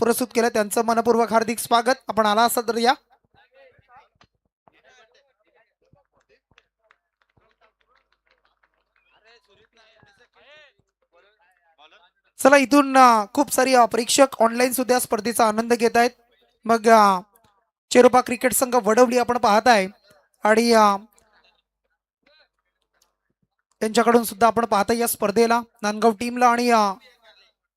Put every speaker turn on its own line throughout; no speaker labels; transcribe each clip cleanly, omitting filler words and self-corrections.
पुरस्कृत केलं त्यांचं मनपूर्वक हार्दिक स्वागत. आपण आला असाल तर या. चला इथून खूप सारी प्रेक्षक ऑनलाईन सुद्धा स्पर्धेचा आनंद घेत आहेत. मग चेरोपा क्रिकेट संघ वडवली आपण पाहत आहे आणि त्यांच्याकडून सुद्धा आपण पाहता या स्पर्धेला नांदगाव टीमला आणि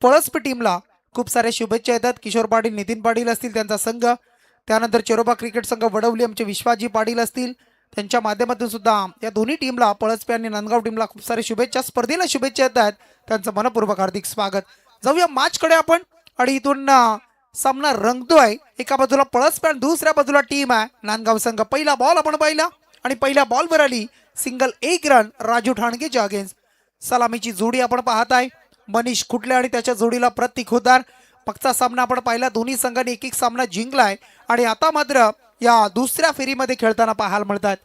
पळसपी टीमला खूप साऱ्या शुभेच्छा येतात. किशोर पाटील, नितीन पाटील असतील त्यांचा संघ, त्यानंतर चेरोबा क्रिकेट संघ वडवली आमचे विश्वाजी पाटील असतील त्यांच्या माध्यमातून सुद्धा या दोन्ही टीमला, पळसपी आणि नांदगाव टीमला खूप सारे शुभेच्छा, स्पर्धेला शुभेच्छा येतात. त्यांचं मनपूर्वक हार्दिक स्वागत. जाऊया मॅचकडे आपण आणि इथून सामना रंगतोय. एका बाजूला पळसपी आणि दुसऱ्या बाजूला टीम आहे नांदगाव संघ. पहिला बॉल आपण पाहिला आणि पहिल्या बॉलवर आली सिंगल 1 रन राजू ठाणगेच्या अगेन्स्ट. सलामीची जोडी आपण पाहताय मनीष खुटले आणि त्याच्या जोडीला प्रतीक होदार. मागचा सामना आपण पाहिला दोन्ही संघांनी एक एक सामना जिंकलाय आणि आता मात्र या दुसऱ्या फेरीमध्ये खेळताना पाहायला मिळतात.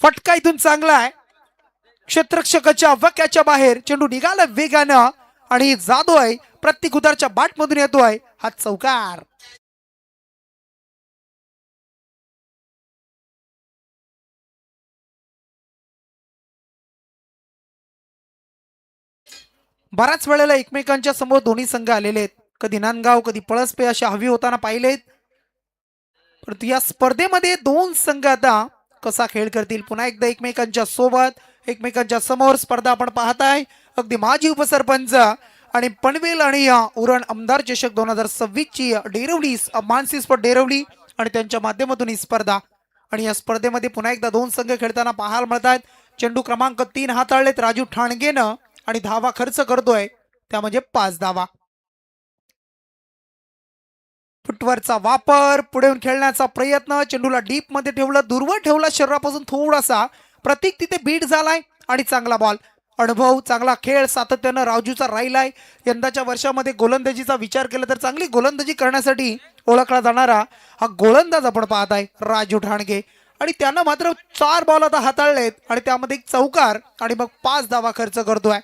फटका इथून चांगला आहे, क्षेत्ररक्षकाच्या वाक्याच्या बाहेर चेंडू निघाला वेगानं आणि जातोय प्रतीक हुदारच्या बॅट मधून येतोय हा चौकार. बऱ्याच वेळेला एकमेकांच्या समोर दोन्ही संघ आलेले आहेत. कधी नांदगाव कधी पळसपे अशा हवी होताना पाहिलेत. परंतु या स्पर्धेमध्ये दोन संघ आता कसा खेळ करतील, पुन्हा एकदा एकमेकांच्या सोबत एकमेकांच्या समोर स्पर्धा आपण पाहताय. अगदी माजी उपसरपंच आणि पनवेल आणि उरण आमदार चषक 2026 ची डेरवली मानसी स्पोर्ट डेरवली आणि त्यांच्या माध्यमातून ही स्पर्धा. आणि या स्पर्धेमध्ये पुन्हा एकदा दोन संघ खेळताना पाहायला मिळतात. चेंडू क्रमांक 3 हाताळलेत राजू ठाणगेनं आणि धावा खर्च करतोय त्या म्हणजे 5 धावा. फुटवरचा वापर, पुढे येऊन खेळण्याचा प्रयत्न, चेंडूला डीप मध्ये ठेवलं, दूरवर ठेवला शरीरापासून थोडासा. प्रतीक तिथे बीट झालाय आणि चांगला बॉल. अनुभव, चांगला खेळ सातत्यानं राजूचा राहिलाय. यंदाच्या वर्षामध्ये गोलंदाजीचा विचार केला तर चांगली गोलंदाजी करण्यासाठी ओळखला जाणारा हा गोलंदाज आपण पाहताय राजू ठाणगे. आणि त्यानं मात्र 4 बॉल आता हाताळलेत आणि त्यामध्ये एक चौकार आणि मग 5 धावा खर्च करतोय.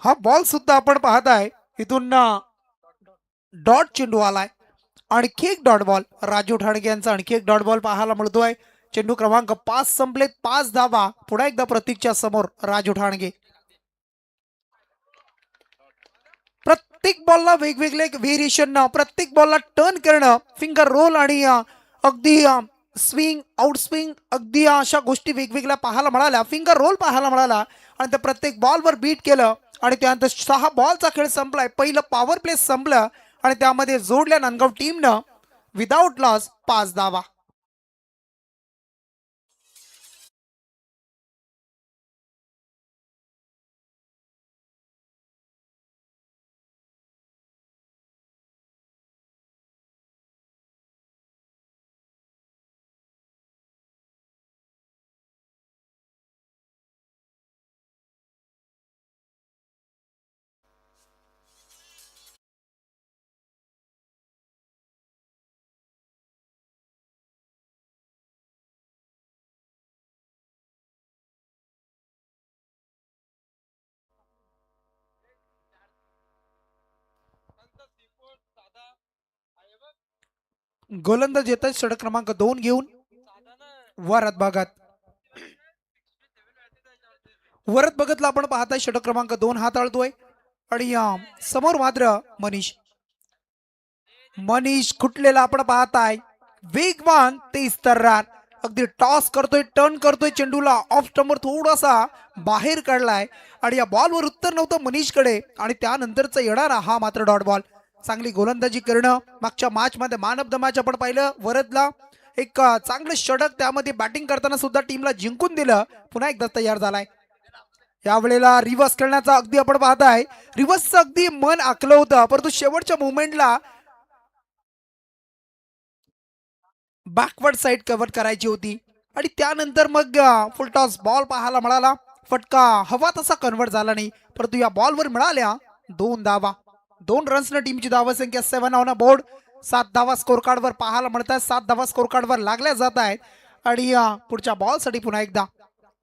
हा बॉल सुद्धा आपण पाहताय इथून डॉट चेंडू आलाय. आणखी एक डॉट बॉल राजू ठाणगे यांचा, आणखी एक डॉट बॉल पाहायला मिळतोय. चेंडू क्रमांक 5 संपलेत, 5 धावा. पुन्हा एकदा प्रतीकच्या समोर राजू ठाणगे. प्रत्येक बॉलला वेगवेगळे व्हेरिएशन, प्रत्येक बॉलला टर्न करणं, फिंगर रोल आणि अगदी स्विंग आउट स्विंग अगदी अशा गोष्टी वेगवेगळ्या पाहायला मिळाल्या. फिंगर रोल पाहायला मिळाला आणि त्या प्रत्येक बॉलवर बीट केलं आणि त्यानंतर 6 बॉलचा खेळ संपलाय. पहिलं पॉवर प्ले संपलं आणि त्यामध्ये जोडल्या नांदगाव टीमनं विदाउट लॉस 5 धावा. गोलंदाज येत आहेत षटक क्रमांक 2 घेऊन वरात भागात. वरत बघतला आपण पाहताय षटक क्रमांक 2 हाताळतोय आणि समोर मात्र मनीष खुटलेला आपण पाहताय. वेगवान ते तर्रार, अगदी टॉस करतोय, टर्न करतोय, चेंडूला ऑफ स्टंपवर थोडासा बाहेर काढलाय आणि या बॉलवर उत्तर नव्हतं मनीषकडे आणि त्यानंतरचा येणारा हा मात्र डॉट बॉल. चांगली गोलंदाजी करणं. मागच्या मॅच मध्ये मॅन ऑफ द मॅच आपण पाहिलं वरदला, एक चांगलं षटक, त्यामध्ये बॅटिंग करताना सुद्धा टीमला जिंकून दिलं. पुन्हा एकदा तयार झालाय. यावेळेला रिव्हर्स खेळण्याचा अगदी आपण पाहताय, रिव्हर्सचं अगदी मन आखलं होतं, परंतु शेवटच्या मुवमेंटला बॅकवर्ड साईड कव्हर करायची होती आणि त्यानंतर मग फुल टॉस बॉल पाहायला मिळाला. फटका हवा तसा कन्वर्ट झाला नाही, परंतु या बॉलवर मिळाल्या 2 धावा. 2 रन्सनं टीमची धावसंख्या 7 ऑन अ बोर्ड. 7 धावा स्कोर कार्डवर पाहायला मिळत आहेत. 7 धावा स्कोर कार्डवर लागल्या जात आहेत आणि पुढच्या बॉलसाठी पुन्हा एकदा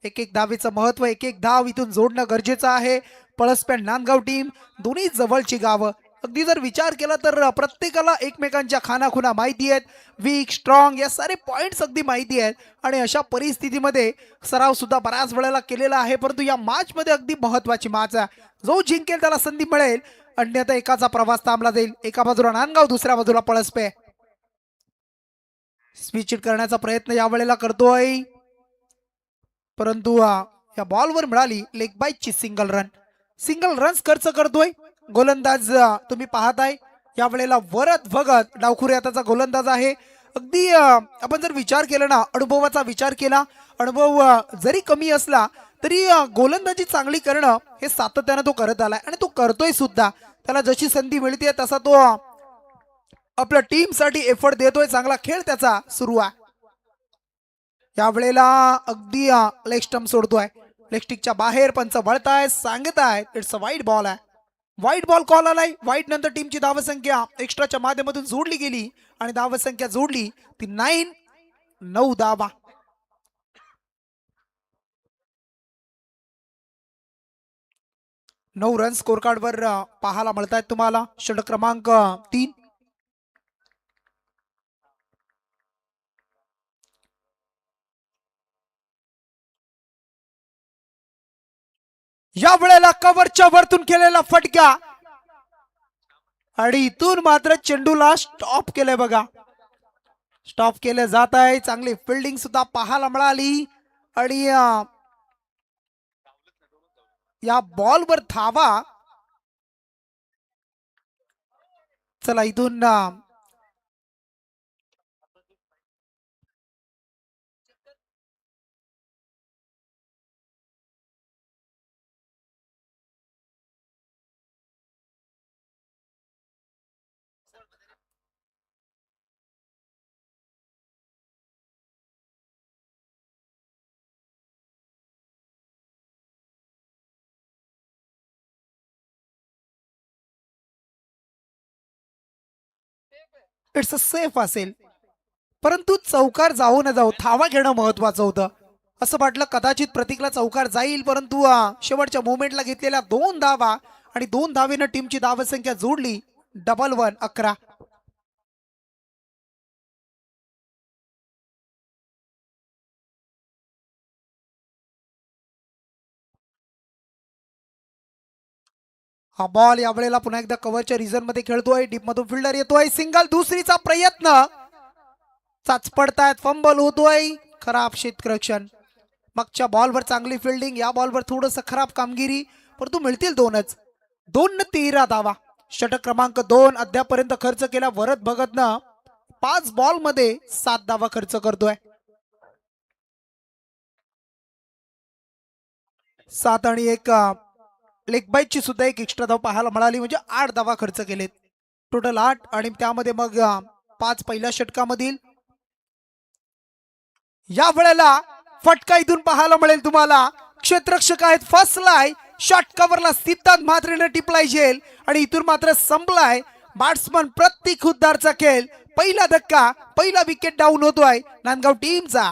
एक एक धावेचं महत्व, एक एक धाव इथून जोडणं गरजेचं आहे. पळसपेठ नांदगाव टीम दोन्ही जवळची गावं. अगदी जर विचार केला तर प्रत्येकाला एकमेकांच्या खानाखुना माहिती आहेत. वीक स्ट्रॉंग या सारे पॉइंट्स अगदी माहिती आहेत आणि अशा परिस्थितीमध्ये सराव सुद्धा बऱ्याच वेळेला केलेला आहे. परंतु या मॅच मध्ये अगदी महत्वाची मॅच आहे. जो जिंकेल त्याला संधी मिळेल, अन्यथा एकाचा प्रवास थांबला जाईल. एका बाजूला नांदगाव, दुसऱ्या बाजूला पळसपेठ. स्विच करण्याचा प्रयत्न यावेळेला करतोय, परंतु या बॉलवर मिळाली लेग बाईटची सिंगल रन. सिंगल रन्स खर्च करतोय गोलंदाज. तुम्ही पाहताय यावेळेला वरद भगत डावखुऱ्याचा गोलंदाज आहे. अगदी आपण जर विचार केला ना, अनुभवाचा विचार केला, अनुभव जरी कमी असला तरी गोलंदाजी चांगली करणं हे सातत्यानं तो करत आलाय आणि तो करतोय सुद्धा. त्याला जशी संधी मिळते तसा तो आपल्या टीम साठी एफर्ट देतोय. चांगला खेळ त्याचा सुरू आहे. यावेळेला अगदी लेग स्टंप सोडतोय. लेग स्टिकच्या बाहेर पंच वळताय, सांगताय इट्स अ वाईट बॉल आहे. वाईट बॉल कॉल आलाय. वाईट नंतर टीमची धावसंख्या एक्स्ट्राच्या माध्यमातून जोडली गेली आणि धावसंख्या जोडली ती 9 धावा. 9 रन स्कोर कार्डवर पाहायला मिळत आहेत तुम्हाला. षटक क्रमांक 3. या वेळेला कव्हरच्या वरतून केलेला फटका आणि इथून मात्र चेंडूला स्टॉप केलंय बघा. स्टॉप केलं जात आहे. चांगली फिल्डिंग सुद्धा पाहायला मिळाली आणि या बॉलवर धावा. चला इथून इट्स अ सेफ असेल, परंतु चौकार जाऊ न जाऊ धावा घेणं महत्वाचं होतं. असं वाटलं कदाचित प्रतीकला चौकार जाईल, परंतु शेवटच्या मुवमेंटला घेतलेल्या 2 धावा आणि 2 धावेनं टीमची धावसंख्या जोडली. डबल 1 11. हा बॉल यावेळेला पुन्हा एकदा कव्हरच्या रिझन मध्ये खेळतोय. डीप मधून फिल्डर येतोय. सिंगल, दुसरीचा प्रयत्न चाचपडतायत, फंबल होतोय. खराब क्षेत्ररक्षण. मागच्या बॉलवर चांगली फिल्डिंग, या बॉलवर थोडस खराब कामगिरी, परंतु मिळतील 2च. 2 धावा. षटक क्रमांक 2 अद्यापर्यंत खर्च केला वरद भगतनं. 5 बॉल मध्ये 7 धावा खर्च करतोय. 7 आणि 1 लेग बाईटची सुद्धा एक एक्स्ट्रा धाव पाहायला मिळाली, म्हणजे 8 धावा खर्च केलेत. टोटल 8 आणि त्यामध्ये मग 5 पहिल्या षटकामधील. या वेळेला फटका इथून पाहायला मिळेल तुम्हाला. क्षेत्ररक्षक आहेत, फसलाय. शॉट कव्हरला सिद्धांत म्हात्रेने टिपलाय झेल आणि इथून मात्र संपलाय बॅट्समन प्रतीक हुद्दारचा खेळ. पहिला धक्का, पहिला विकेट डाऊन होतोय नांदगाव टीमचा.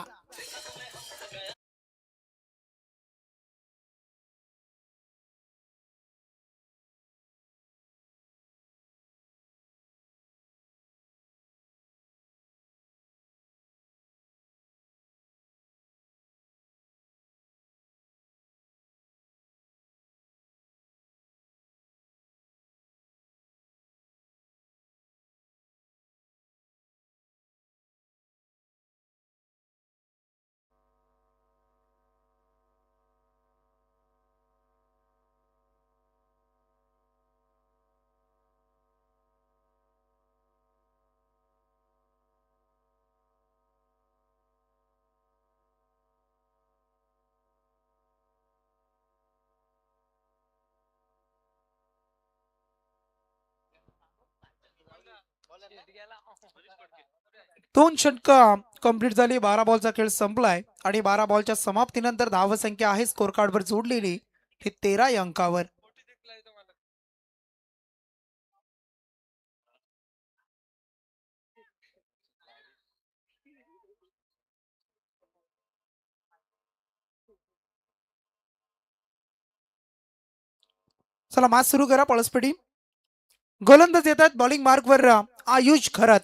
दोन षटकं कंप्लीट झाली. 12 बॉलचा खेळ संपलाय आणि 12 बॉलच्या समाप्तीनंतर धावसंख्या आहे स्कोर कार्डवर जोडलेली ही 13 या अंकावर. चला मॅच सुरू करा. पळसपेटी गोलंदाज येतात बॉलिंग मार्कवर आयुष खरत.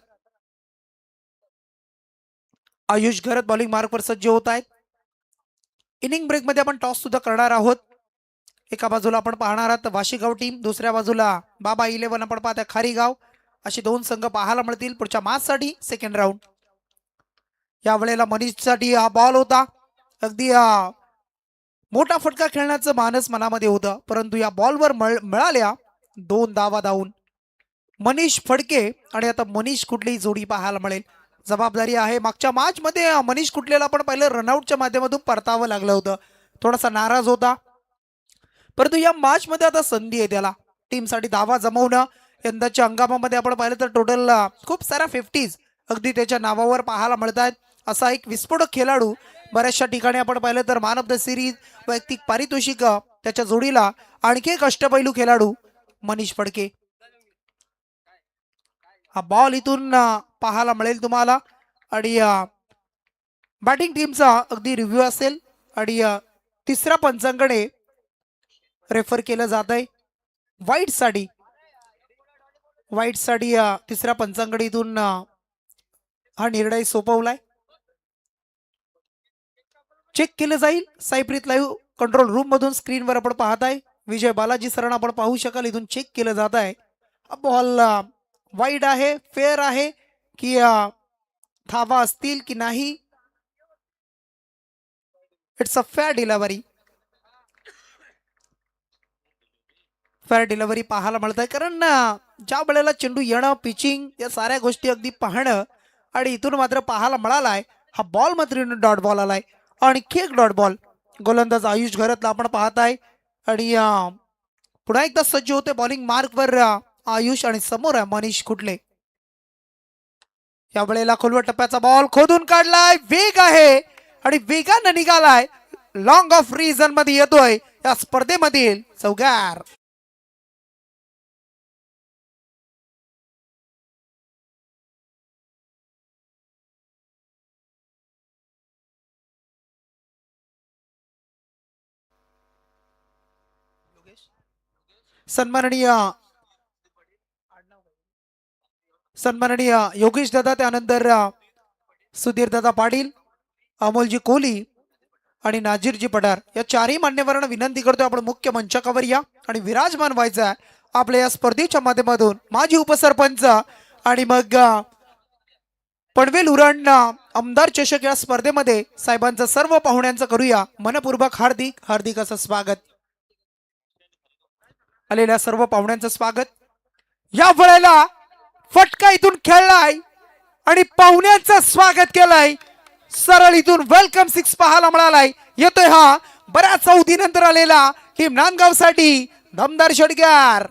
आयुष घरत बॉलिंग मार्कवर सज्ज होत आहेत. इनिंग ब्रेक मध्ये आपण टॉस सुद्धा करणार आहोत. एका बाजूला आपण पाहणार आहात वाशीगाव टीम, दुसऱ्या बाजूला बाबा 11 आपण पाहता खारीगाव. अशी दोन संघ पाहायला मिळतील पुढच्या मॅच साठी सेकंड राऊंड. या वेळेला मनीषसाठी हा बॉल होता. अगदी मोठा फटका खेळण्याचं मानस मनामध्ये होतं, परंतु या बॉलवर मिळाल्या 2 धावा धावून. मनीष फडके आणि आता मनीष कुठली जोडी पाहायला मिळेल. जबाबदारी आहे. मागच्या मॅच मध्ये मनीष कुठलेला आपण पहिलं रनआउटच्या माध्यमातून परतावं लागलं होतं, थोडासा नाराज होता. परंतु या मॅच मध्ये आता संधी आहे त्याला टीमसाठी धावा जमवणं. यंदाच्या हंगामामध्ये आपण पाहिलं तर टोटल खूप साऱ्या 50s अगदी त्याच्या नावावर पाहायला मिळतात. असा एक विस्फोटक खेळाडू. बऱ्याचशा ठिकाणी आपण पाहिलं तर मॅन ऑफ द सिरीज, वैयक्तिक पारितोषिक त्याच्या जोडीला आणखी एक अष्टपैलू खेळाडू मनीष फडके. हा बॉल इथून पाहायला मिळेल तुम्हाला आणि बॅटिंग टीमचा अगदी रिव्ह्यू असेल आणि तिसऱ्या पंचांकडे रेफर केलं जात आहे. वाईट साठी तिसऱ्या पंचांकडे इथून हा निर्णय सोपवलाय. चेक केलं जाईल. साईप्रीत लाईव्ह कंट्रोल रूम मधून स्क्रीनवर आपण पाहताय. विजय बालाजी सरांना आपण पाहू शकाल. इथून चेक केलं जात आहे बॉल वाईड आहे, फेअर आहे की धावा असतील की नाही. It's a fair delivery. Fair delivery पाहायला मिळत आहे, कारण ज्या वेळेला चेंडू येणं, पिचिंग या साऱ्या गोष्टी अगदी पाहणं आणि इथून मात्र पाहायला मिळालाय हा बॉल मात्र डॉट बॉल आलाय आणि एक डॉट बॉल. गोलंदाज आयुष घरतला आपण पाहताय आणि पुन्हा एकदा सज्ज होते बॉलिंग मार्कवर आयुष आणि समोर आहे मनीष कुठले. या वेळेला खोलवर टप्प्याचा बॉल खोदून काढलाय. वेग आहे आणि वेगानं निघालाय. लॉंग ऑफ रिझन मध्ये येतोय या स्पर्धेमधील चौकार. सन्माननीय योगेश दादा, त्यानंतर सुधीर दादा पाटील, अमोलजी कोहली आणि नाजीरजी पठार या चारही मान्यवरांना विनंती करतोय आपण मुख्य मंचावर या आणि विराजमान व्हायचा आपल्या या स्पर्धेच्या माध्यमातून. माजी उपसरपंच आणि मग पनवेल उरण आमदार चषक या स्पर्धेमध्ये साहेबांचं सर्व पाहुण्यांचं करूया मनपूर्वक हार्दिक हार्दिक असं स्वागत. आलेल्या सर्व पाहुण्यांचं स्वागत. या वेळेला फटका इथून खेळलाय आणि पाहुण्यांचं स्वागत केलंय. सरळ इथून वेलकम सिक्स पाहायला मिळालाय. येतोय हा बऱ्याच अवधीनंतर आलेला टीम नांदगाव साठी दमदार षटकार.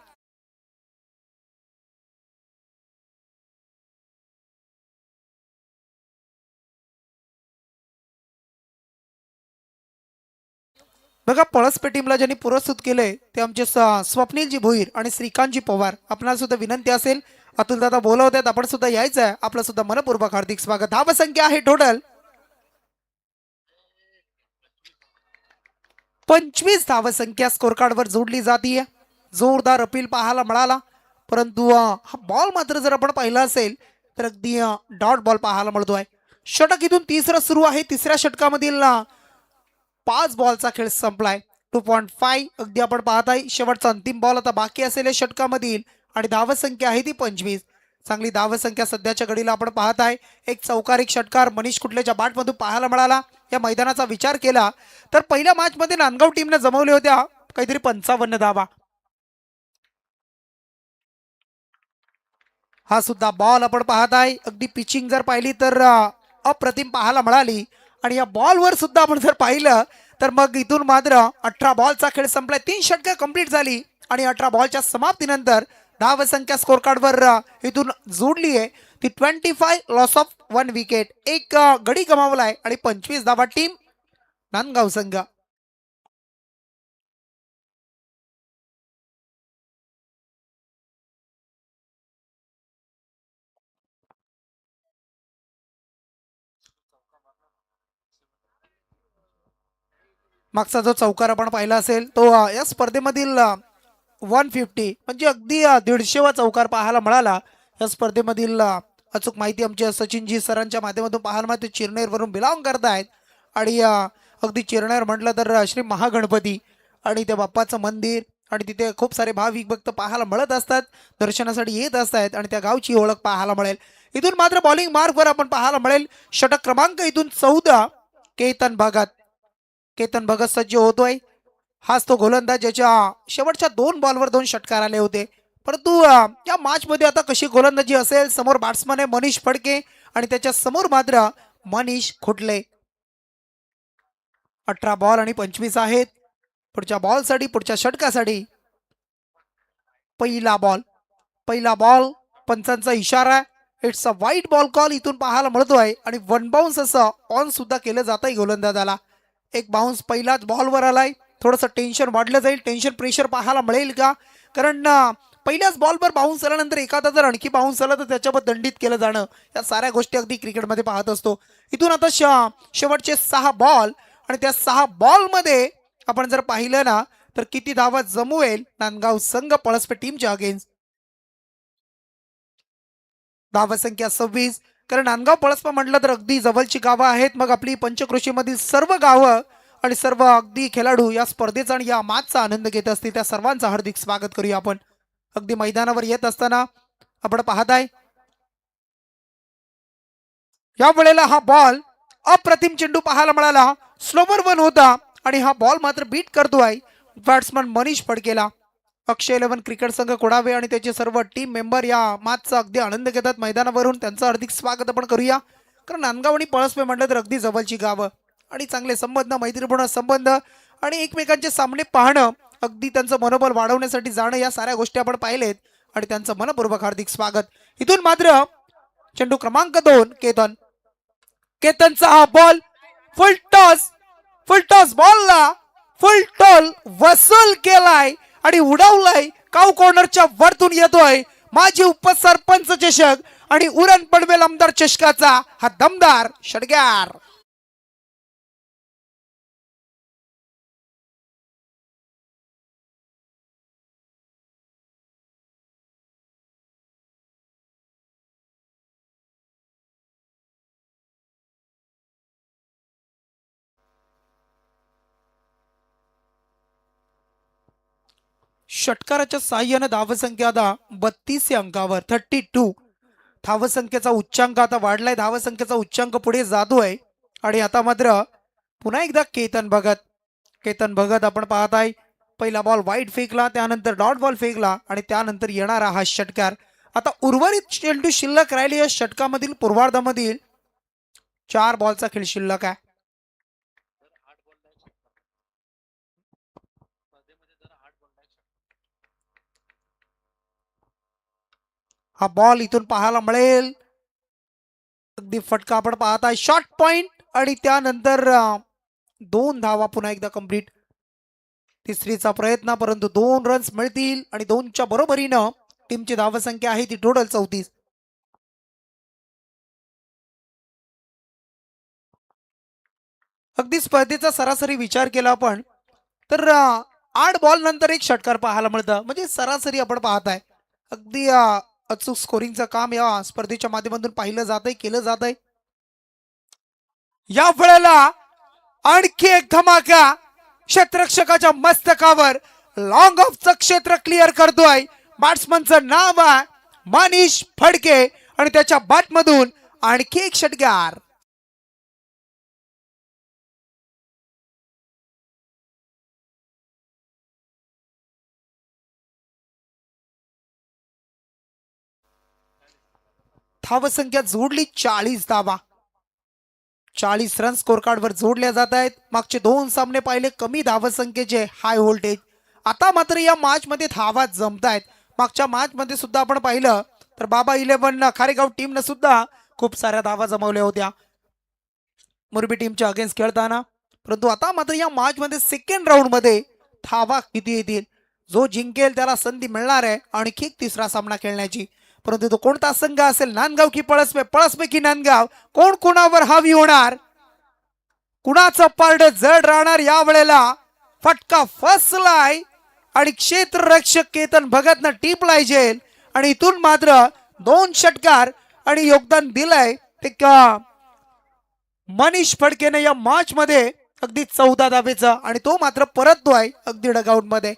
बघा पळसपे टीमला ज्यांनी पुरस्कृत केले ते आमचे स्वप्नीलजी भोईर आणि श्रीकांतजी पवार. आपणाला सुद्धा विनंती असेल, अतुल दादा बोलवत आहेत, आपण सुद्धा यायचं आहे. आपलं सुद्धा मनपूर्वक हार्दिक स्वागत. धावसंख्या आहे टोटल 25 धावसंख्या स्कोर कार्डवर जोडली जाते. जोरदार अपील पाहायला मिळाला, परंतु हा बॉल मात्र जर आपण पाहिला असेल तर अगदी डॉट बॉल पाहायला मिळतोय. षटक इथून तिसरं सुरू आहे. तिसऱ्या षटकामधील 5 बॉलचा खेळ संपलाय. 2.5 अगदी आपण पाहताय. शेवटचा अंतिम बॉल आता बाकी असलेल्या षटकामधील आणि धावसंख्या आहे ती 25. चांगली धावसंख्या सध्याच्या घडीला आपण पाहताय. एक चौकारिक षटकार मनीष कुठलेच्या बॅटमधून पाहायला मिळाला. या मैदानाचा विचार केला तर पहिल्या मॅच मध्ये नांदगाव टीमने जमवले होत्या काहीतरी 55 धावा. हा सुद्धा बॉल आपण पाहताय. अगदी पिचिंग जर पाहिली तर अप्रतिम पाहायला मिळाली आणि या बॉलवर सुद्धा आपण जर पाहिलं तर मग इथून मात्र 18 बॉलचा खेळ संपलाय. 3 षटकं कंप्लीट झाली आणि 18 बॉलच्या समाप्तीनंतर धावसंख्या स्कोर कार्डवर इथून जोडली आहे ती 25 लॉस ऑफ 1 विकेट. एक गडी गमावलाय आणि 25 धावा टीम नांदगाव संघ. मागचा जो चौकार आपण पाहिला असेल तो या स्पर्धेमधील 150 म्हणजे अगदी 150वा चौकार पाहायला मिळाला. या स्पर्धेमधील अचूक माहिती आमच्या सचिनजी सरांच्या माध्यमातून पाहायला मिळते. चिरनेरवरून बिलॉंग करतायत आणि अगदी चिरनेर म्हटलं तर श्री महागणपती आणि त्या बाप्पाचं मंदिर आणि तिथे खूप सारे भाविक भक्त पाहायला मिळत असतात, दर्शनासाठी येत असतात आणि त्या गावची ओळख पाहायला मिळेल. इथून मात्र बॉलिंग मार्कवर आपण पाहायला मिळेल षटक क्रमांक इथून 14 केतन भगत. केतन भगत सज्ज होतोय. हाच तो गोलंदाज ज्याच्या शेवटच्या 2 बॉलवर 2 षटकार आले होते. परंतु या मॅच मध्ये आता कशी गोलंदाजी असेल. समोर बॅट्समन आहे मनीष फडके आणि त्याच्या समोर मात्र मनीष खुटले. 18 बॉल आणि 25 आहेत. पुढच्या बॉलसाठी पुढच्या षटकासाठी पहिला बॉल पंचांचा इशारा. इट्स अ वाईट बॉल कॉल इथून पाहायला मिळतोय आणि 1 बाउन्स असं ऑन सुद्धा केलं जात आहे गोलंदाजाला. एक बाउन्स पहिलाच बॉलवर आलाय. थोडंसं टेन्शन वाढलं जाईल. टेन्शन प्रेशर पाहायला मिळेल का, कारण पहिल्याच बॉलवर बाउन्स आल्यानंतर एखादा जर आणखी बाउन्स आला तर त्याच्यावर दंडित केलं जाणं, या साऱ्या गोष्टी अगदी क्रिकेटमध्ये पाहत असतो. इथून आता शेवटचे 6 बॉल आणि त्या 6 बॉलमध्ये आपण जर पाहिलं ना तर किती धावा जमवेल नांदगाव संघ पळसपे टीमच्या अगेन्स्ट. धावसंख्या 26. कारण नांदगाव पळसपा म्हटलं तर अगदी जवळची गावं आहेत. मग आपली पंचक्रोशीमधील सर्व गावं आणि सर्व अगदी खेळाडू या स्पर्धेचा आणि या मॅचचा आनंद घेत असतील. त्या सर्वांचं हार्दिक स्वागत करूया आपण. अगदी मैदानावर येत असताना आपण पाहताय या वेळेला हा बॉल अप्रतिम चेंडू पाहायला मिळाला. स्लोवर 1 होता आणि हा बॉल मात्र बीट करतोय बॅट्समन मनीष फडकेला. अक्षय 11 क्रिकेट संघ कोडावे आणि त्याचे सर्व टीम मेंबर या मॅचचा अगदी आनंद घेतात मैदानावरून. त्यांचं हार्दिक स्वागत आपण करूया. कारण नांदगाव आणि पळसपे म्हटलं तर अगदी जवळची गावं आणि चांगले संबंध, मैत्रीपूर्ण संबंध आणि एकमेकांचे सामने पाहणं, अगदी त्यांचं मनोबल वाढवण्यासाठी जाणं, या साऱ्या गोष्टी आपण पाहिलेत आणि त्यांचं मनपूर्वक हार्दिक स्वागत. इथून मात्र चेंडू क्रमांक 2 केतनचा हा बॉल फुल टॉस बॉलला फुल टॉल वसूल केलाय आणि उडवलाय. काऊ कॉर्नरच्या वरतून येतोय माजी उपसरपंच चषक आणि उरण पडवेल आमदार चषकाचा हा दमदार षटकार. षटकाराच्या साह्यानं धावसंख्या आता 32 अंकावर 32. धावसंख्येचा उच्चांक आता वाढलाय. धावसंख्येचा उच्चांक पुढे जातोय आणि आता मात्र पुन्हा एकदा केतन भगत आपण पाहताय. पहिला बॉल वाईट फेकला, त्यानंतर डॉट बॉल फेकला आणि त्यानंतर येणारा हा षटकार. आता उर्वरित चेंडू शिल्लक राहिले या षटकामधील पूर्वार्धामधील 4 बॉलचा खेळ शिल्लक आहे. हा बॉल इथून पाहायला मिळेल. अगदी फटका आपण पाहताय. शॉर्ट पॉइंट आणि त्यानंतर 2 धावा पुन्हा एकदा कंप्लीट. तिसरीचा प्रयत्न, परंतु 2 रन्स मिळतील आणि 2च्या बरोबरीनं टीमची धावसंख्या आहे ती टोटल 34. अगदी स्पर्धेचा सरासरी विचार केला आपण तर 8 बॉल नंतर एक षटकार पाहायला मिळतं. म्हणजे सरासरी आपण पाहताय अगदी अचूक स्कोरिंगचं काम या स्पर्धेच्या माध्यमातून पाहिलं जात आहे, केलं जात आहे. या वेळेला आणखी एक धमाका क्षेत्ररक्षकाच्या मस्तकावर लॉंग ऑफचं क्षेत्र क्लिअर करतोय. बॅट्समनचं नाव आहे मनीष फडके आणि त्याच्या बॅटमधून आणखी एक षटकार. धावसंख्या जोडली 40 धावा. 40 रन स्कोर कार्डवर जोडल्या जात आहेत. मागचे 2 सामने पाहिले कमी धावसंख्येचे हाय व्होल्टेज. आता मात्र या मॅच मध्ये धावा जमतायत. मागच्या मॅच मध्ये सुद्धा आपण पाहिलं तर बाबा 11 खारेगाव टीमने सुद्धा खूप साऱ्या धावा जमवल्या होत्या मोरबी टीमच्या अगेन्स्ट खेळताना. परंतु आता मात्र या मॅच मध्ये सेकंड राऊंड मध्ये धावा किती येतील, जो जिंकेल त्याला संधी मिळणार आहे आणखी एक तिसरा सामना खेळण्याची. परंतु तो कोणता संघ असेल, नांदगाव की पळसपे, पळसपे की नांदगाव, कोण कोणावर हावी होणार, कुणाचं पारड जड राहणार या वेळेला. फटका फसलाय आणि क्षेत्ररक्षक केतन भगतनं टिपलाय जेल आणि इथून मात्र 2 षटकार आणि योगदान दिलंय ते मनीष फडकेने या मॅच मध्ये अगदी 14 धावेचं आणि तो मात्र परततोय अगदी डगआउट मध्ये.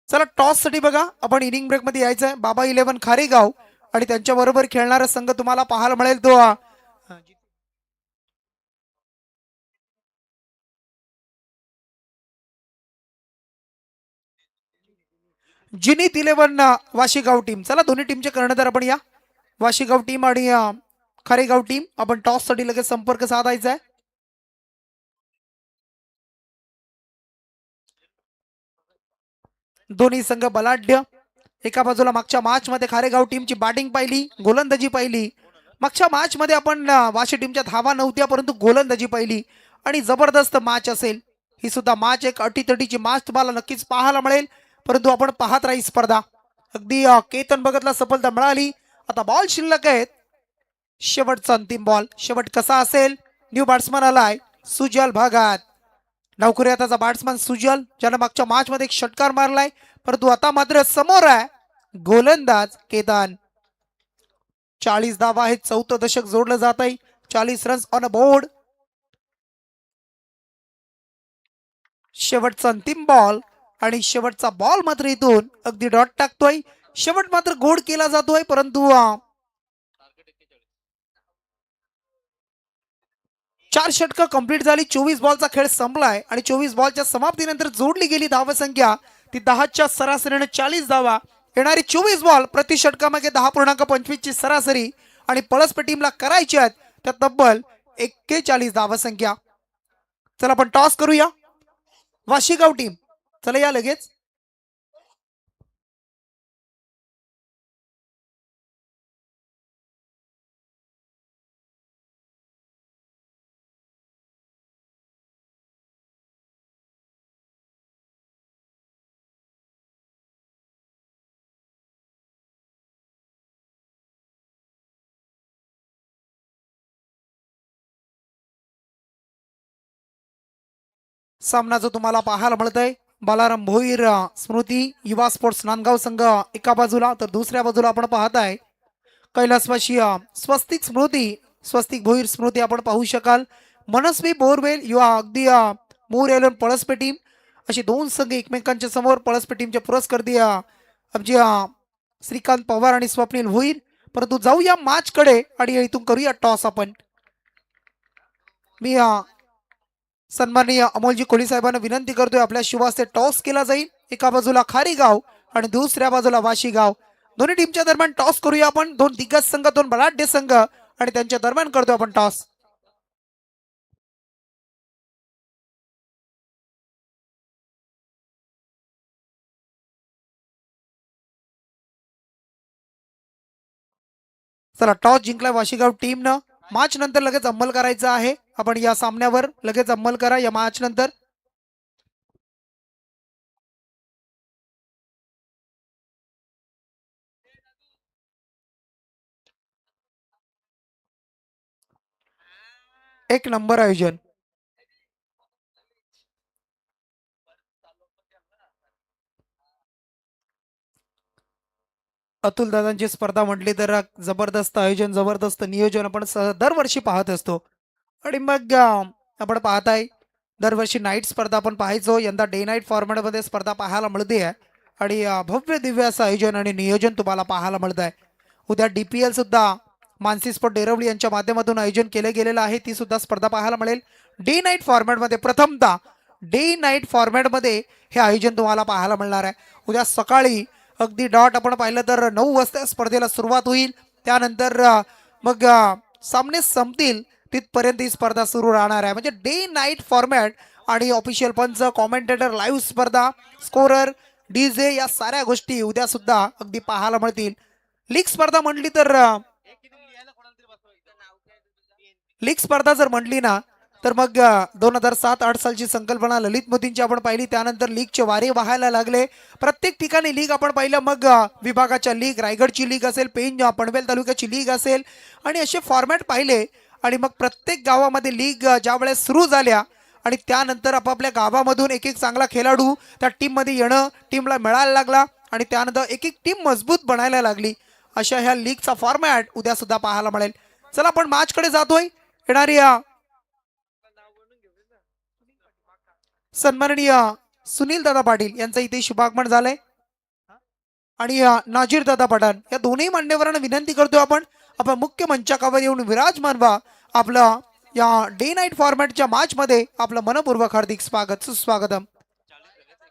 चला टॉस साठी बघा आपण इनिंग ब्रेक मध्ये यायचंय. बाबा 11 खारेगाव आणि त्यांच्या बरोबर खेळणारा संघ तुम्हाला पाहायला मिळेल तो जिनीत 11 वाशीगाव टीम. चला दोन्ही टीमचे कर्णधार आपण या, वाशीगाव टीम आणि खारेगाव टीम. आपण टॉस साठी लगेच संपर्क साधायचा आहे. दोन्ही संघ बलाढ्य. एका बाजूला मागच्या मॅच मध्ये खारेगाव टीमची बॅटिंग पाहिली, गोलंदाजी पाहिली. मागच्या मॅच मध्ये आपण वाशी टीमच्या धावा नव्हत्या परंतु गोलंदाजी पाहिली आणि जबरदस्त मॅच असेल ही सुद्धा मॅच. एक अटीतटीची मॅच तुम्हाला नक्कीच पाहायला मिळेल. परंतु आपण पाहत राही स्पर्धा. अगदी केतन भगतला सफलता मिळाली. आता बॉल शिल्लक आहेत, शेवटचा अंतिम बॉल. शेवट कसा असेल, न्यू बॅट्समन आलाय सुजल भागात. नौकरी बॅट्समन सुजल ज्यानं मागच्या मॅच मध्ये एक षटकार मारलाय. परंतु आता मात्र समोर आहे गोलंदाज केतन. 40 धावा आहेत, 4थं दशक जोडलं जात आहे. 40 रन्स ऑन अ बोर्ड. शेवटचा अंतिम बॉल आणि शेवटचा बॉल मात्र इथून अगदी डॉट टाकतोय. शेवट मात्र गोड केला जातोय परंतु 4 षटकं कंप्लीट झाली. 24 बॉलचा खेळ संपलाय आणि 24 बॉलच्या समाप्तीनंतर जोडली गेली धावसंख्या ती 10च्या सरासरीने 40 धावा. येणारी 24 बॉल प्रति षटकामागे 10.25 ची सरासरी आणि पळसपे टीमला करायची आहेत त्या तब्बल 41 धावसंख्या. चला आपण टॉस करूया. वाशीगाव टीम चला या लगेच. सामना जो तुम्हाला पाहायला मिळतंय बालाराम भोईर स्मृती युवा स्पोर्ट्स नांदगाव संघ एका बाजूला तर दुसऱ्या बाजूला आपण पाहताय कैलासवाशी स्वस्तिक स्मृती, स्वस्तिक भोईर स्मृती आपण पाहू शकाल. मनस्वी बोरवेल युवा अगदी मोर एलन पळसपे टीम अशी 2 संघ एकमेकांच्या समोर. पळसपे टीमचे पुरस्कर्ती आमचे श्रीकांत पवार आणि स्वप्नील भोईर. परंतु जाऊया मॅच कडे आणि इथून करूया टॉस आपण. मी सन्माननीय अमोलजी कोहली साहेबांना विनंती करतोय आपल्या शुभास्ते टॉस केला जाईल. एका बाजूला खारीगाव आणि दुसऱ्या बाजूला वाशीगाव. दोन्ही टीमच्या दरम्यान टॉस करूया आपण. 2 दिग्गज संघ, 2 बलाढ्य संघ आणि त्यांच्या दरम्यान करतोय आपण टॉस. चला टॉस जिंकला वाशीगाव टीमनं. मॅच नंतर लगेच अंमल करायचा आहे. आपण या सामन्यावर लगेच अंमल करा या मॅच नंतर. एक नंबर आयोजन. अतुल दादांची स्पर्धा म्हटली तर जबरदस्त आयोजन, जबरदस्त नियोजन आपण दरवर्षी पाहत असतो. आणि मग आपण पाहताय दरवर्षी नाईट स्पर्धा आपण पाहायचो. यंदा डे नाईट फॉर्मॅटमध्ये स्पर्धा पाहायला मिळते आहे आणि भव्य दिव्य असं आयोजन आणि नियोजन तुम्हाला पाहायला मिळत आहे. उद्या DPL सुद्धा मानसी स्पोर्ट डेरवली यांच्या माध्यमातून आयोजन केलं गेलेलं आहे. ती सुद्धा स्पर्धा पाहायला मिळेल डे नाईट फॉर्मॅटमध्ये. प्रथमतः डे नाईट फॉर्मॅटमध्ये हे आयोजन तुम्हाला पाहायला मिळणार आहे. उद्या सकाळी अगदी डॉट आपण पाहिलं तर 9 वाजता स्पर्धेला सुरुवात होईल. त्यानंतर मग सामने संपतील तिथपर्यंत ही स्पर्धा सुरू राहणार आहे. म्हणजे डे नाईट फॉर्मॅट आणि ऑफिशियल पंच, कॉमेंटेटर, लाईव्ह स्पर्धा, स्कोरर, डीजे या साऱ्या गोष्टी उद्या सुद्धा अगदी पाहायला मिळतील. लीग स्पर्धा म्हटली तर लीग स्पर्धा जर म्हटली ना तर मग 2007-8 सालची संकल्पना ललित मोदींची आपण पाहिली. त्यानंतर लीगचे वारे वाहायला लागले. प्रत्येक ठिकाणी लीग आपण पाहिलं. मग विभागाच्या लीग, रायगडची लीग असेल, पनवेल तालुक्याची लीग असेल आणि असे फॉर्मॅट पाहिले. आणि मग प्रत्येक गावामध्ये लीग ज्या वेळेस सुरू झाल्या आणि त्यानंतर आपापल्या गावामधून एक एक चांगला खेळाडू त्या टीममध्ये येणं, टीमला मिळायला लागला आणि त्यानंतर एक एक टीम मजबूत बनायला लागली. अशा ह्या लीगचा फॉर्मॅट उद्या सुद्धा पाहायला मिळेल. चला आपण मॅचकडे जातोय. येणारी सन्माननीय सुनील दादा पाटील यांचं इथे शुभागमन झालंय आणि नाजीर दादा पठाण या दोन्ही मान्यवरांना विनंती करतोय आपण मुख्य मंचाकावर येऊन विराजमान व्हा. आपलं या डे नाईट फॉर्मॅटच्या मॅच मध्ये आपलं मनपूर्वक हार्दिक स्वागत, सुस्वागतम,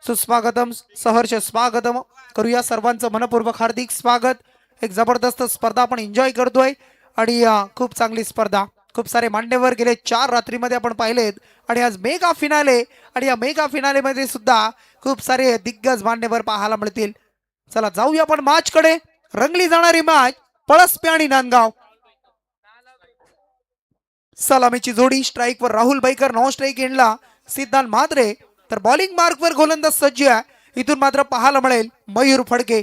सुस्वागतम, सहर्ष स्वागतम करूया सर्वांचं मनपूर्वक हार्दिक स्वागत. एक जबरदस्त स्पर्धा आपण एन्जॉय करतोय आणि खूप चांगली स्पर्धा, खूप सारे मान्यवर गेले 4 रात्रीमध्ये आपण पाहिलेत आणि आज मेगा फिनाले आणि या मेगा फिनाले मध्ये सुद्धा खूप सारे दिग्गज मान्यवर पाहायला मिळतील. चला जाऊया आपण मॅच कडे. रंगली जाणारी मॅच पळसपे आणि नांदगाव. सलामीची जोडी स्ट्राईक वर राहुल बैकर, नॉन स्ट्राईक एंडला सिद्धांत म्हात्रे, तर बॉलिंग मार्क वर गोलंदाज सज्ज आहे. इथून मात्र पाहायला मिळेल मयूर फडके.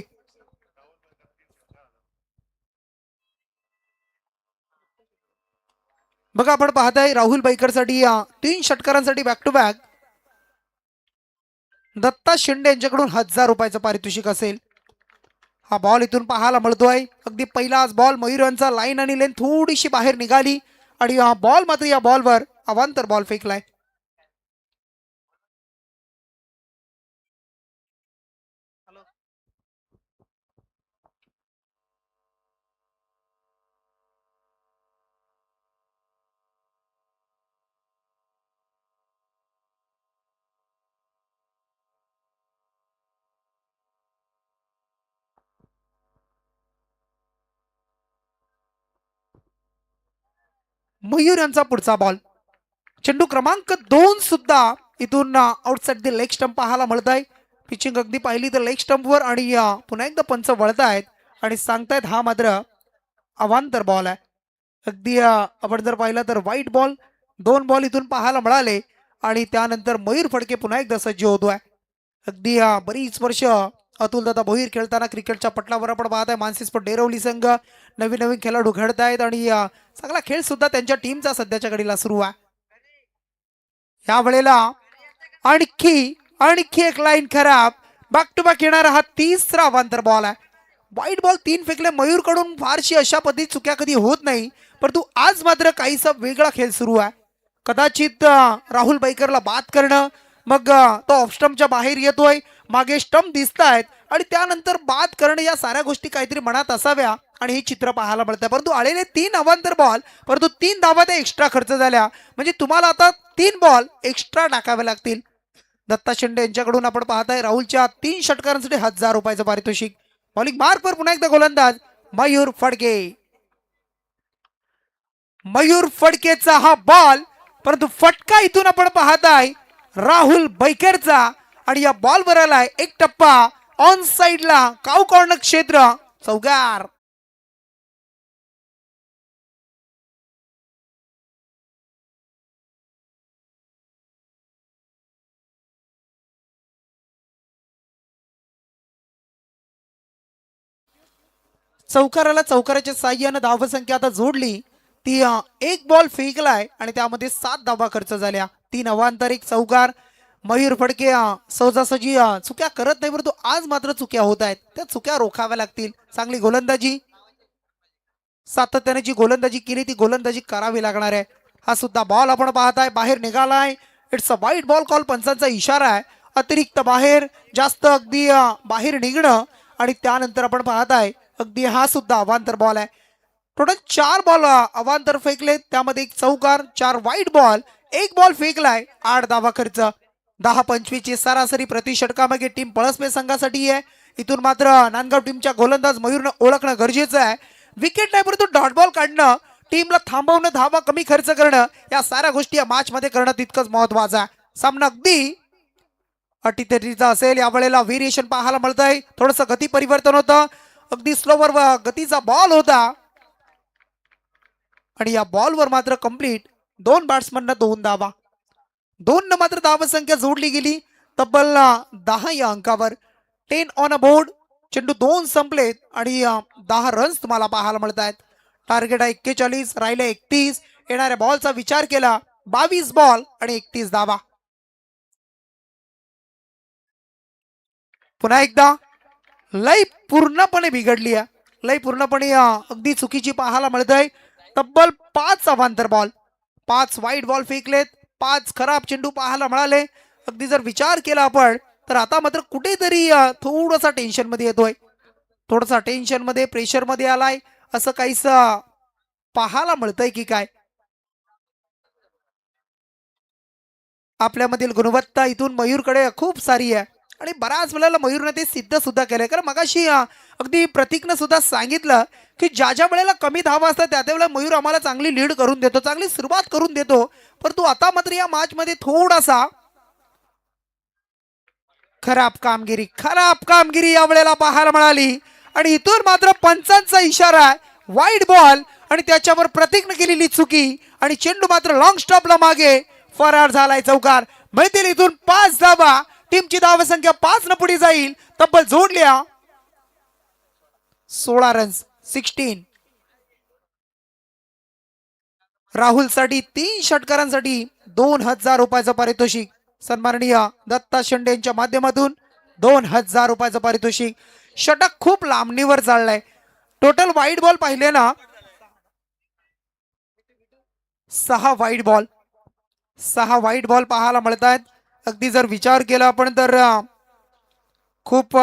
बघा आपण पाहताय राहुल बैकरसाठी 3 षटकारांसाठी back to back Datta Shinde यांच्याकडून 1000 रुपयाचं पारितोषिक असेल. हा बॉल इथून पाहायला मिळतोय. अगदी पहिलाच बॉल मयूरांचा लाईन आणि लेन थोडीशी बाहेर निघाली आणि हा बॉल मात्र या बॉलवर अवांतर बॉल फेकलाय. मयूर यांचा पुढचा बॉल, चेंडू क्रमांक 2 सुद्धा इथून आउटसाइड द लेग स्टंप पाहायला मिळत आहे. पिचिंग अगदी पाहिली तर लेग स्टंपवर आणि पुन्हा एकदा पंच वळतायत आणि सांगतायत हा मात्र अवांतर बॉल आहे. अगदी आपण जर पाहिलं तर व्हाईट बॉल, 2 बॉल इथून पाहायला मिळाले आणि त्यानंतर मयूर फडके पुन्हा एकदा सज्ज होतोय. अगदी बरीच वर्ष अतुलदादा भोईर खेळताना क्रिकेटच्या पटलावर आपण पाहताय. मानसी स्पोर्ट डेरवली संघ नवीन नवीन खेळाडू घडतायत आणि चांगला खेळ सुद्धा त्यांच्या टीमचा सध्याच्या घडीला सुरू आहे. या वेळेला आणखी एक लाईन खराब. बॅक टू बॅक येणारा हा 3रा अवांतर बॉल आहे. वाईट बॉल 3 फेकले मयूर कडून. फारशी अशा पद्धती चुक्या कधी होत नाही, परंतु आज मात्र काहीसा वेगळा खेळ सुरू आहे. कदाचित राहुल बैकरला बाद करणं, मग तो ऑफ स्टंपच्या बाहेर येतोय, मागे स्टंप दिसतायत आणि त्यानंतर बाद करणं, या साऱ्या गोष्टी काहीतरी मनात असाव्या आणि हे चित्र पाहायला मिळतं. परंतु आलेले 3 अवांतर बॉल, परंतु 3 धावा त्या एक्स्ट्रा खर्च झाल्या. म्हणजे तुम्हाला आता 3 बॉल एक्स्ट्रा टाकावे लागतील. दत्ता शिंदे यांच्याकडून आपण पाहताय राहुलच्या 3 षटकारांसाठी 1000 रुपयाचं पारितोषिक. बॉलिंग मार्कवर पुन्हा एकदा गोलंदाज मयूर फडके. मयूर फडकेचा हा बॉल, परंतु फटका इथून आपण पाहताय राहुल बैकरचा आणि या बॉलवर आलाय एक टप्पा ऑन साइडला, काऊ कॉर्नर क्षेत्र, चौकार. चौकाराला चौकाराच्या साह्यानं धावसंख्या आता जोडली. ती एक बॉल फेकलाय आणि त्यामध्ये 7 धावा खर्च झाल्या. 3 अवांतर, 1 चौकार. मयूर फडके सहजासहजी चुक्या करत नाही, परंतु आज मात्र चुक्या होत आहेत. त्या चुक्या रोखाव्या लागतील. चांगली गोलंदाजी, सातत्याने जी गोलंदाजी केली ती गोलंदाजी करावी लागणार आहे. हा सुद्धा बॉल आपण पाहताय बाहेर निघालाय. इट्स अ वाईट बॉल कॉल. पंचांचा इशारा आहे अतिरिक्त बाहेर, जास्त अगदी बाहेर निघणं आणि त्यानंतर आपण पाहताय अगदी हा सुद्धा अवांतर बॉल आहे. टोटल 4 बॉल अवांतर फेकले, त्यामध्ये 1 चौकार, 4 वाईट बॉल, 1 बॉल फेकलाय, 8 धावा खर्च. 10-25 ची सरासरी प्रति षटकामागे टीम पळसपे संघासाठी आहे. इथून मात्र नांदगाव टीमच्या गोलंदाज मयूरनं ओळखणं गरजेचं आहे. विकेट नाही, परंतु डॉट बॉल काढणं टीमला थांबवणं, धावा कमी खर्च करणं, या साऱ्या गोष्टी या मॅच मध्ये करणं तितकंच महत्वाचं आहे. सामना अगदी अटीतटीचा असेल. यावेळेला व्हेरिएशन पाहायला मिळत आहे. थोडंसं गती परिवर्तन होतं. अगदी स्लोवर गतीचा बॉल होता आणि या बॉलवर मात्र कंप्लीट दोन बॅट्समनना 2 धावा. 2 न मात्र धावसंख्या जोडली गेली. तब्बल 10 या अंकावर 10 ऑन अ बोर्ड. चेंडू 2 संपलेत आणि 10 रन्स तुम्हाला पाहायला मिळत आहेत. टार्गेट आहे 41, राहिले 31. येणाऱ्या बॉलचा विचार केला 22 बॉल आणि 31 धावा. पुन्हा एकदा लय पूर्णपणे बिघडली आहे. लय पूर्णपणे अगदी चुकीची पाहायला मिळत आहे. तब्बल 5 अवांतर बॉल, 5 वाईट बॉल फेकलेत, 5 खराब चेंडू पाहायला मिळाले. अगदी जर विचार केला आपण तर आता मात्र कुठेतरी थोडासा टेन्शन मध्ये येतोय. थोडासा टेन्शन मध्ये, प्रेशर मध्ये आलाय असं काहीच पाहायला मिळतंय की काय. आपल्यामधील गुणवत्ता इथून मयूरकडे खूप सारी आहे आणि बऱ्याच वेळेला मयूरने ते सिद्ध सुद्धा केलंय. कारण मगाशी अगदी प्रतीकनं सुद्धा सांगितलं की ज्या ज्या वेळेला कमी धावा असतात त्या त्या वेळेला मयूर आम्हाला चांगली लीड करून देतो, चांगली सुरुवात करून देतो. परंतु आता मात्र या मॅच मध्ये थोडासा खराब कामगिरी या वेळेला पाहायला मिळाली आणि इथून मात्र पंचांचा इशारा आहे, वाईड बॉल आणि त्याच्यावर प्रतीकनं केलेली चुकी आणि चेंडू मात्र लॉंग स्टॉपला मागे फरार झालाय. चौकार मिळतील इथून 5 धावा. टीमची धावसंख्या 5 न पुढे जाईल. तब्बल जोडल्या 16 रन्स, 16. राहुलसाठी 3 षटकारांसाठी 2,000 रुपयाचं पारितोषिक. सन्माननीय दत्ता शेंडे यांच्या माध्यमातून 2,000 रुपयाचं पारितोषिक. षटक खूप लांबणीवर चाललंय. टोटल वाईड बॉल पाहिले ना 6 वाईड बॉल, 6 वाईट बॉल पाहायला मिळत आहेत. अगदी जर विचार केला आपण तर खूप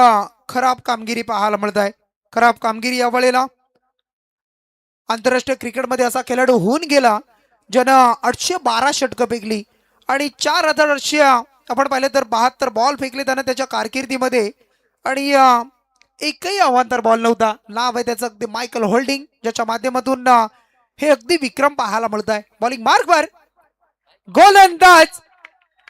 खराब कामगिरी पाहायला मिळत आहे. खराब कामगिरी या वेळेला आंतरराष्ट्रीय क्रिकेटमध्ये असा खेळाडू होऊन गेला ज्यानं 812 षटकं फेकली आणि 4,800 आपण पाहिलं तर 72 बॉल फेकले त्यानं त्याच्या कारकिर्दीमध्ये आणि एकही अवांतर बॉल नव्हता. नाव आहे त्याचं अगदी मायकल होल्डिंग, ज्याच्या माध्यमातून हे अगदी विक्रम पाहायला मिळत आहे. बॉलिंग मार्कवर गोलंदाज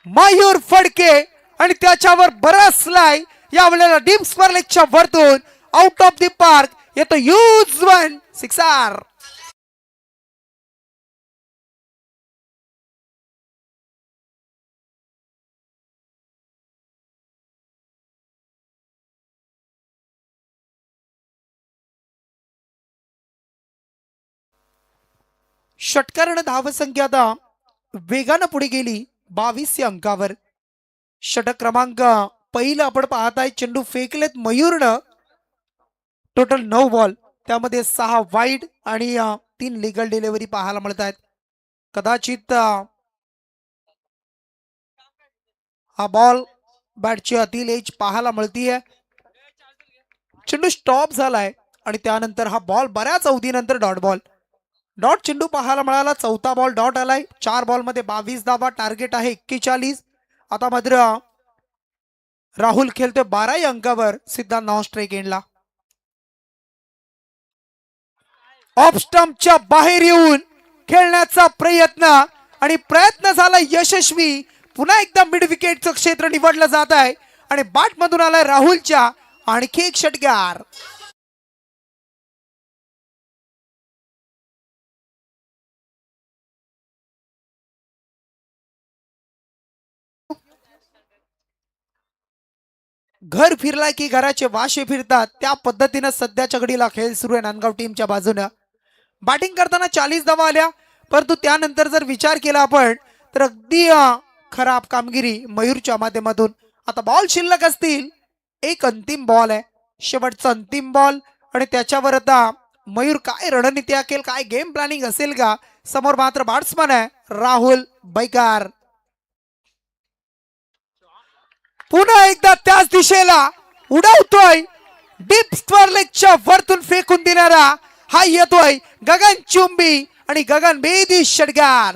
मयूर फडके आणि त्याच्यावर बरसलाय. यावेळेला डीप स्क्वेअर लेगच्या वरतून आउट ऑफ द पार्क येतो ह्यूज वन, सिक्सर. षटकारण धावसंख्या आता वेगानं पुढे गेली 22 या अंकावर. षटक क्रमांक पहिलं आपण पाहताय. चेंडू फेकलेत मयूरनं. टोटल 9 बॉल, त्यामध्ये 6 वाईड आणि 3 लिगल डिलिव्हरी पाहायला मिळत आहेत. कदाचित हा बॉल बॅटची अतिल एज पाहायला मिळतीये. चेंडू स्टॉप झालाय आणि त्यानंतर हा बॉल बऱ्याच अवधीनंतर डॉट बॉल, डॉट चेंडू पाहायला मिळाला. चौथा बॉल डॉट आलाय. 4 बॉल मध्ये 22 धावा. टार्गेट आहे 41. आता मात्र राहुल खेळतोय 12 या अंकावर. सिद्धांत नॉन स्ट्राईक एंडला. ऑफ स्टंपच्या बाहेर येऊन खेळण्याचा प्रयत्न आणि प्रयत्न झाला यशस्वी. पुन्हा एकदा मिड विकेटचं क्षेत्र निवडलं जात आहे आणि बॅट मधून आलाय राहुलच्या आणखी एक षटकार. घर फिरला की घराचे वाशे फिरतात, त्या पद्धतीनं सध्याच्या घडीला खेळ सुरू आहे नांदगाव टीमच्या बाजूनं. बॅटिंग करताना 40 धावा आल्या, परंतु त्यानंतर जर विचार केला आपण तर अगदी खराब कामगिरी मयूरच्या माध्यमातून. आता बॉल शिल्लक असतील. एक अंतिम बॉल आहे, शेवटचा अंतिम बॉल आणि त्याच्यावर आता मयूर काय रणनीती आखेल, काय गेम प्लॅनिंग असेल का. समोर मात्र बॅट्समन आहे राहुल बैकार. पुन्हा एकदा त्याच दिशेला उडवतोय. डीप स्क्वेअर लेगच्या वरतून फेकून देणारा हा येतोय गगन चुंबी आणि गगन बेदी षटकार.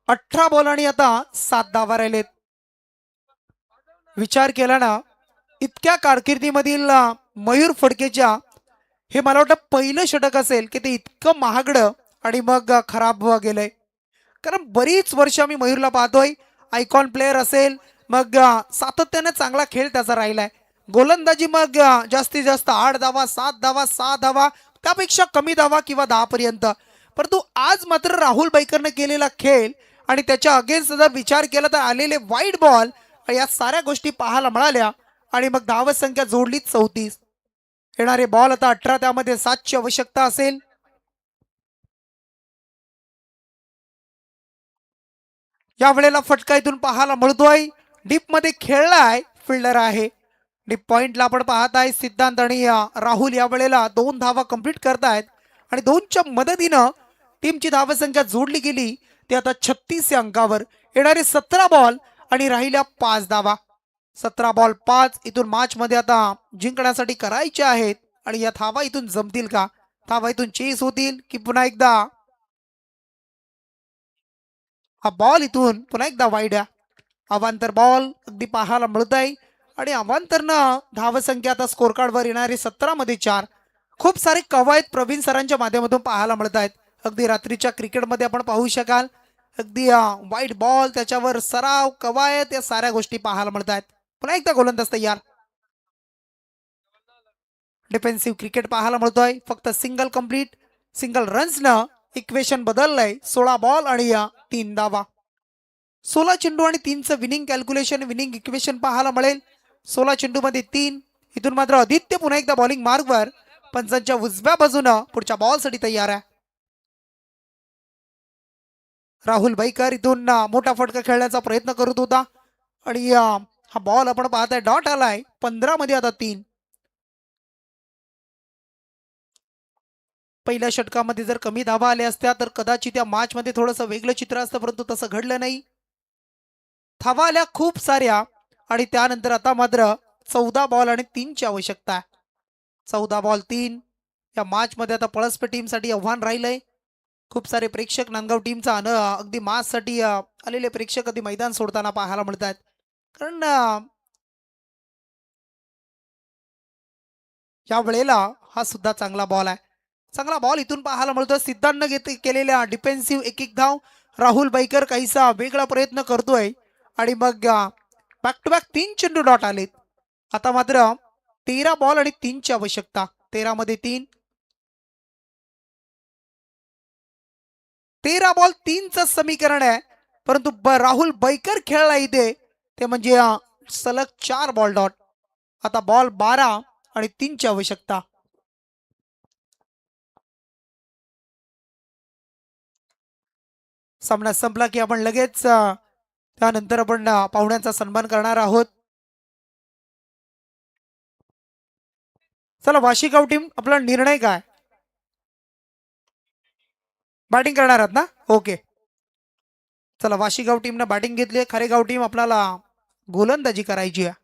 18 बॉल आणि आता 7 धावा राहिलेत. विचार केला ना, इतक्या कारकिर्दीमधील मयूर फडकेच्या हे मला वाटतं पहिलं षटक असेल की ते इतकं महागडं आणि मग खराब गेलंय. कारण बरीच वर्ष आम्ही मयूरला पाहतोय, आयकॉन प्लेअर असेल, मग सातत्याने चांगला खेळ त्याचा राहिलाय. गोलंदाजी मग जास्तीत जास्त 8 धावा, 7 धावा, 6 धावा, त्यापेक्षा कमी धावा किंवा 10 पर्यंत. परंतु आज मात्र राहुल बैकरने केलेला खेळ आणि त्याच्या अगेन्स्ट जर विचार केला तर आलेले वाईट बॉल या साऱ्या गोष्टी पाहायला मिळाल्या आणि मग धावत संख्या जोडलीच 34. येणारे बॉल आता 18, त्यामध्ये 7ची आवश्यकता असेल. या वेळेला फटका इथून पाहायला मिळतोय. डीप मध्ये खेळलाय फिल्डर आहे. डीप पॉइंटला आपण पाहत आहे सिद्धांत आणि राहुल या वेळेला 2 धावा कंप्लीट करतायत आणि 2च्या मदतीनं टीमची धावसंख्या जोडली गेली. ती आता 36 या अंकावर. येणारे 17 बॉल आणि राहिल्या 5 धावा. 17 बॉल 5 इथून मॅच मध्ये आता जिंकण्यासाठी करायचे आहेत आणि या धावा इथून जमतील का? धावा इथून चेस होतील की पुन्हा एकदा हा बॉल इथून पुन्हा एकदा वाईड आहे. अवांतर बॉल अगदी पाहायला मिळत आहे आणि अवांतरनं धावसंख्या आता स्कोर कार्डवर येणारे 17 मध्ये 4. खूप सारे कवायत प्रवीण सरांच्या माध्यमातून पाहायला मिळत आहेत. अगदी रात्रीच्या क्रिकेटमध्ये आपण पाहू शकाल, अगदी वाईट बॉल, त्याच्यावर सराव, कवायत, या साऱ्या गोष्टी पाहायला मिळत आहेत. पुन्हा एकदा गोलंदाज तयार. डिफेन्सिव्ह क्रिकेट पाहायला मिळतोय. फक्त सिंगल कंप्लीट, सिंगल रन्सनं इक्वेशन बदललंय. 16 बॉल आणि 3 धावा. 16 चेंडू आणि 3चं विनिंग कॅल्क्युलेशन, विनिंग इक्वेशन पाहायला मिळेल. 16 चेंडूमध्ये 3. इथून मात्र आदित्य पुन्हा एकदा बॉलिंग मार्कवर, पंचांच्या उजव्या बाजूनं पुढच्या बॉलसाठी तयार आहे. राहुल बैकर इथून मोठा फटका खेळण्याचा प्रयत्न करत होता आणि हा बॉल आपण पाहताय डॉट आलाय. 15 मध्ये आता 3. पहिल्या षटकामध्ये जर कमी धावा आल्या असत्या तर कदाचित या मॅच मध्ये थोडंसं वेगळं चित्र असतं, परंतु तसं घडलं नाही. धावा आल्या खूप साऱ्या आणि त्यानंतर आता मात्र 14 बॉल आणि 3ची आवश्यकता आहे. 14 बॉल 3. या मॅच मध्ये आता पळसपे टीमसाठी आव्हान राहिलंय. खूप सारे प्रेक्षक नांदगाव टीमचा अगदी मॅचसाठी आलेले प्रेक्षक अगदी मैदान सोडताना पाहायला मिळत आहेत. कारण या वेळेला हा सुद्धा चांगला बॉल आहे. चांगला बॉल इथून पाहायला मिळतो. सिद्धांतनं केलेल्या डिफेन्सिव्ह एक धाव. राहुल बैकर काहीसा वेगळा प्रयत्न करतोय आणि मग बॅक टू बॅक 3 चेंडू डॉट आलेत. आता मात्र 13 बॉल आणि 3ची आवश्यकता. 13 मध्ये 3. 13 बॉल 3चं समीकरण आहे, परंतु राहुल बैकर खेळला इथे ते म्हणजे सलग 4 बॉल डॉट. आता बॉल 12 आणि 3ची आवश्यकता. सामना संपला की आपण लगेच त्यानंतर आपण पाहुण्यांचा सन्मान करणार आहोत. चला, वाशिगाव टीम, आपला निर्णय काय? बॅटिंग करणार आहात ना? ओके. चला, वाशिगाव टीमनं बॅटिंग घेतली. खरेगाव टीम आपल्याला गोलंदाजी करायची आहे.